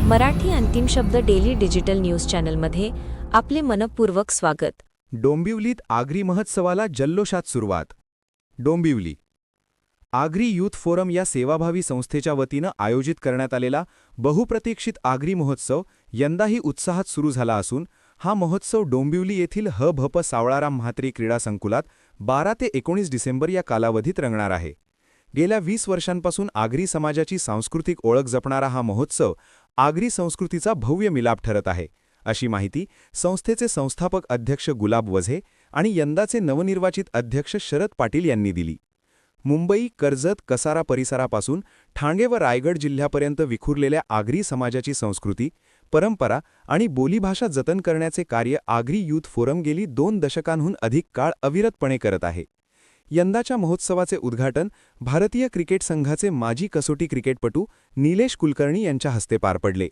मराठी अंतिम शब्द daily digital news चॅनलमध्ये आपले मनपूर्वक स्वागत। डोंबिवलीत आगरी महोत्सवाला जल्लोषात सुरुवात। डोंबिवली आगरी यूथ फोरम या सेवाभावी संस्थेच्या वतीनं आयोजित करण्यात आलेला बहुप्रतीक्षित आगरी महोत्सव यंदाही उत्साहात सुरू झाला असून हा महोत्सव डोंबिवली येथील ह.भ.प. सावळाराम म्हात्रे क्रीडा संकुलात 12 ते 19 डिसेंबर या कालावधीत रंगणार आहे। गेल्या 20 वर्षांपासून आगरी समाजाची सांस्कृतिक ओळख जपणारा हा महोत्सव आगरी संस्कृतीचा भव्य मिलाप ठरत आहे, अशी माहिती संस्थेचे संस्थापक अध्यक्ष गुलाब वझे आणि यंदाचे नवनिर्वाचित अध्यक्ष शरद पाटील यांनी दिली। मुंबई, कर्जत, कसारा परिसरापासून ठाणे व रायगड जिल्ह्यापर्यंत विखुरलेल्या आगरी समाजाची संस्कृती, परंपरा आणि बोलीभाषा जतन करण्याचे कार्य आगरी यूथ फोरम गेली 2 दशकांहून अधिक काळ अविरतपणे करत आहे। यंदाच्या महोत्सवाचे उद्घाटन भारतीय क्रिकेट संघाचे माजी कसोटी क्रिकेटपटू निलेश कुलकर्णी यांच्या हस्ते पार पडले।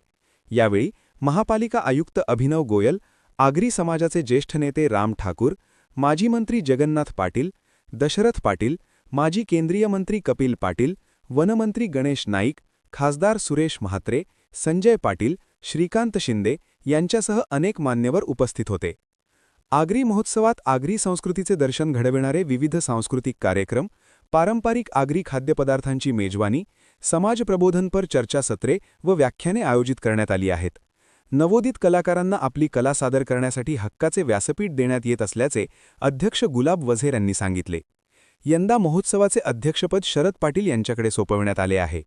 यावेळी महापालिका आयुक्त अभिनव गोयल, आगरी समाजाचे ज्येष्ठ नेते राम ठाकूर, माजी मंत्री जगन्नाथ पाटील, दशरथ पाटील, माजी केंद्रीय मंत्री कपिल पाटील, वनमंत्री गणेश नाईक, खासदार सुरेश म्हात्रे, संजय पाटील, श्रीकांत शिंदे यांच्यासह अनेक मान्यवर उपस्थित होते। आगरी महोत्सवात आगरी संस्कृतीचे दर्शन घडविणारे विविध सांस्कृतिक कार्यक्रम, पारंपरिक आगरी खाद्यपदार्थांची मेजवानी, समाज प्रबोधनपर चर्चासत्रे व व्याख्याने आयोजित करण्यात आली आहेत। नवोदित कलाकारांना आपली कला सादर करण्यासाठी हक्काचे व्यासपीठ देण्यात येत असल्याचे अध्यक्ष गुलाब वझेर यांनी सांगितले। यंदा महोत्सवाचे अध्यक्षपद शरद पाटील यांच्याकडे सोपवण्यात आले आहे।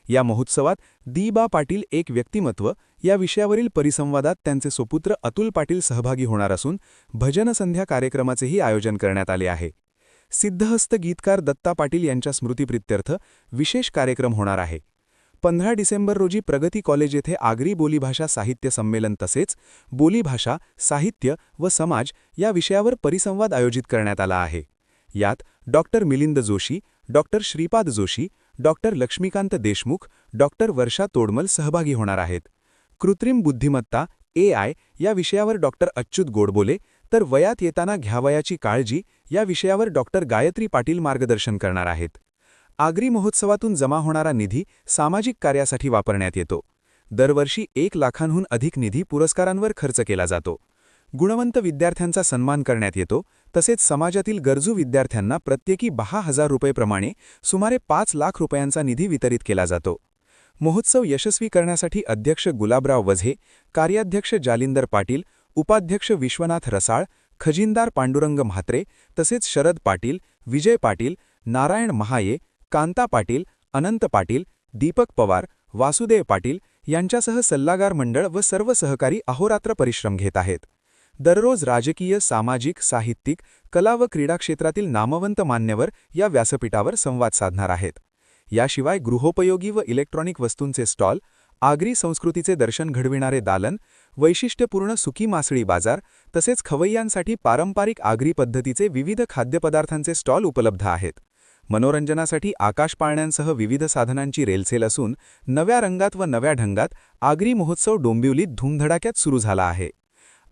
या महोत्सवात दी.बा. पाटील एक व्यक्तिमत्व या विषयावरील परिसंवादात त्यांचे सुपुत्र अतुल पाटील सहभागी होणार असून भजनसंध्या कार्यक्रमाचेही आयोजन करण्यात आले आहे। सिद्धहस्त गीतकार दत्ता पाटील यांच्या स्मृतिप्रित्यर्थ विशेष कार्यक्रम होणार आहे। 15 डिसेंबर रोजी प्रगती कॉलेज येथे आगरी बोलीभाषा साहित्य संमेलन तसेच बोलीभाषा, साहित्य व समाज या विषयावर परिसंवाद आयोजित करण्यात आला आहे। यात doctor Milind Joshi, doctor Shripad Joshi, doctor Laxmikant Deshmukh, doctor Varsha Todmal सहभागी होणार आहेत। कृत्रिम बुद्धिमत्ता AI या विषयावर डॉक्टर अच्युत गोडबोले तर वयात येताना घ्यावयाची काळजी या विषयावर डॉक्टर गायत्री पाटील मार्गदर्शन करणार आहेत। आगरी महोत्सवातून जमा होणारा निधी सामाजिक कार्यासाठी वापरण्यात येतो। दरवर्षी 1 लाखांहून अधिक निधी पुरस्कारांवर खर्च केला जातो। गुणवंत विद्यार्थ्यांचा सन्मान करण्यात येतो, तसेच समाजातील गरजू विद्यार्थ्यांना प्रत्येकी 10,000 रुपये प्रमाणे सुमारे 5 लाख रुपयांचा निधी वितरित केला जातो। महोत्सव यशस्वी करण्यासाठी अध्यक्ष गुलाबराव वझे, कार्याध्यक्ष जालिंदर पाटील, उपाध्यक्ष विश्वनाथ रसाळ, खजिनदार पांडुरंग म्हात्रे तसेच शरद पाटील, विजय पाटील, नारायण महाये, कांता पाटील, अनंत पाटील, दीपक पवार, वासुदेव पाटील यांच्यासह सल्लागार मंडळ व सर्व सहकारी अहोरात्र परिश्रम घेत आहेत। दररोज राजकीय, सामाजिक, साहित्यिक, कला व क्रीडा क्षेत्रातील नामवंत मान्यवर या व्यासपीठावर संवाद साधणार आहेत। याशिवाय गृहोपयोगी व इलेक्ट्रॉनिक वस्तूंचे स्टॉल, आगरी संस्कृतीचे दर्शन घडविणारे दालन, वैशिष्ट्यपूर्ण सुकी मासळी बाजार तसेच खवय्यांसाठी पारंपरिक आगरी पद्धतीचे विविध खाद्यपदार्थांचे स्टॉल उपलब्ध आहेत। मनोरंजनासाठी आकाश पाळण्यांसह विविध साधनांची रेलसेल असून नव्या रंगात व नव्या ढंगात आगरी महोत्सव डोंबिवलीत धूमधडाक्यात सुरू झाला आहे।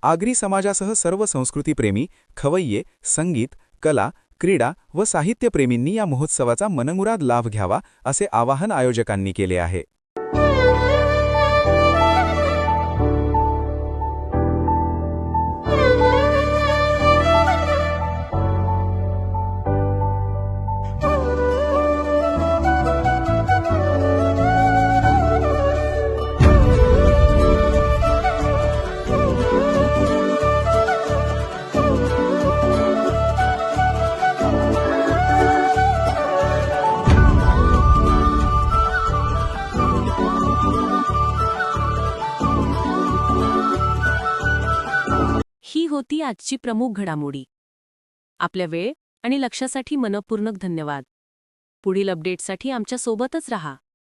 आगरी समाजासह सर्व संस्कृतीप्रेमी, खवय्ये, संगीत, कला, क्रीडा व साहित्यप्रेमींनी या महोत्सवाचा मनमुराद लाभ घ्यावा असे आवाहन आयोजकांनी केले आहे। ही होती आजची प्रमुख घडामोडी। आपल्या वेळ आणि लक्षासाठी मनपूर्वक धन्यवाद। पुढील अपडेटसाठी आमच्या सोबतच रहा।